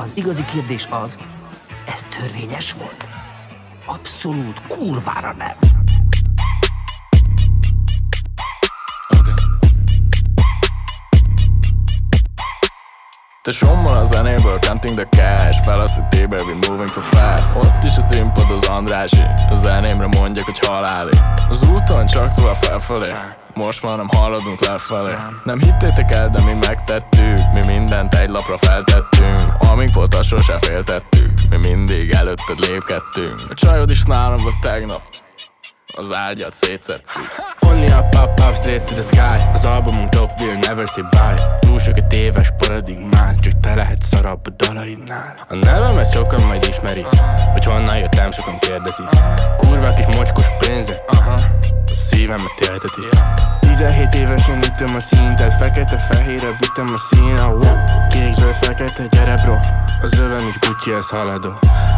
Az igazi kérdés az, ez törvényes volt? Abszolút kurvára nem. Te sommol a zenéből, counting the cash. Fel a city, baby, moving so fast. Ott is a színpad az Andrási. A zenémre mondják, hogy haláli. Az úton csak tovább felfelé. Most már nem haladunk lefelé. Nem hittétek el, de mi megtettük. Mi mindent egy lapra feltettünk. Amíg volt, azt sosem féltettük. Mi mindig előtted lépkedtünk. A csajod is nálam volt tegnap. Az ágyat szétszettük. Only up, up, up, straight to the sky. Az albumunk top, we'll never say bye. Túl sokat éves paradigmán, csak te lehetsz szarabb a dalaidnál. A nevemet sokan majd ismerik, hogy honnan jöttem, sokan kérdezik. Kurvák és mocskos pénzek, a szívemet élteti. 17 évesen ütöm a szintet, fekete-fehérre bitem a szín. Kék-zöld, fekete, gyere bro. Az övem is Gucci, ez haladó.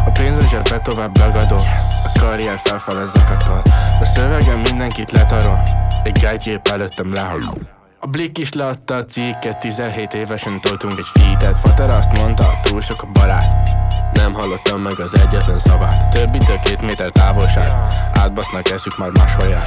A pénz a zsebbe tovább ragadó. A karrier felfele zakatol. A szövegem mindenkit letarol. Egy gájtjép előttem lehal. A Blik is leadta a cikket. 17 évesen toltunk egy featet. Fater azt mondta, túl sok a barát. Nem hallottam meg az egyetlen szavát. Többitől 2 méter távolság. Átbasznak, eszük már máshol.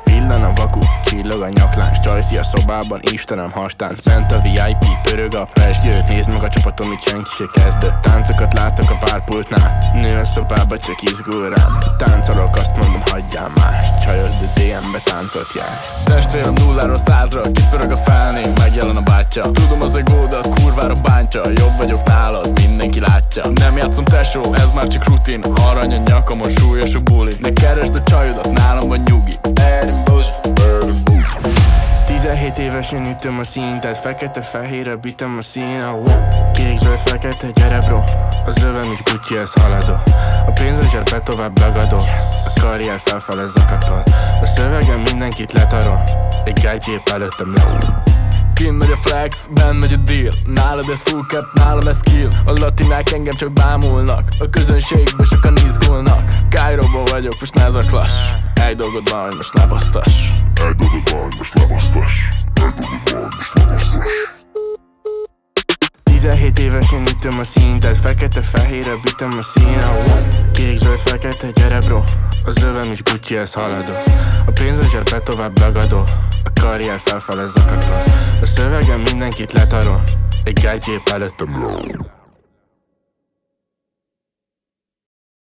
Villan a vaku, csillog a nyaklánc. Csajszi a szobában, Istenem hastánc. Bent a VIP, pörög a pesgőt. Nézd meg a csapatom, itt senki se kezdett. Táncokat látok a párpultnál. Nő a szobába, csak izgul rám. Táncolok, azt mondom, hagyjál már. Csajos, de DM-be táncot jár. Testvérem 0-ról 100-ra, kipörög a felnél, megjelen a bátyja. Tudom, az egó, de az kurvára bántja. Jobb vagyok nálad, mindenki látja. Nem játszom tesó, ez már csak rutin. Arany a nyakamon, súlyos a buli. Ne keresd a csajodat, nálam van nyugi. 17 évesen ütöm a szintet, fekete-fehérre bitem a szín. Kék-zöld, fekete, gyere bro. Az övem is Gucci, ez haladó. A pénz a zsebbe tovább ragadó. A karrier felfele zakatol. A szövegem mindenkit letarol. Egy gájtjép előttem lehull. Kint megy a flex, benn megy a deal. Nálad ez full cap, nálam ez skill. A latinák engem csak bámulnak. A közönségben sokan izgulnak. Kairóban vagyok, most ne zaklass. Egy dolgod van, hogy most lebasztass. 17 évesen ütöm a szintet, fekete-fehérre bitem a szín. Kék-zöld, fekete, gyere bro. Az övem is Gucci, ez haladó. A pénz a zsebbe tovább ragadó. A karrier felfele zakatol. A szövegem mindenkit letarol. Egy gájtjép előttem ló.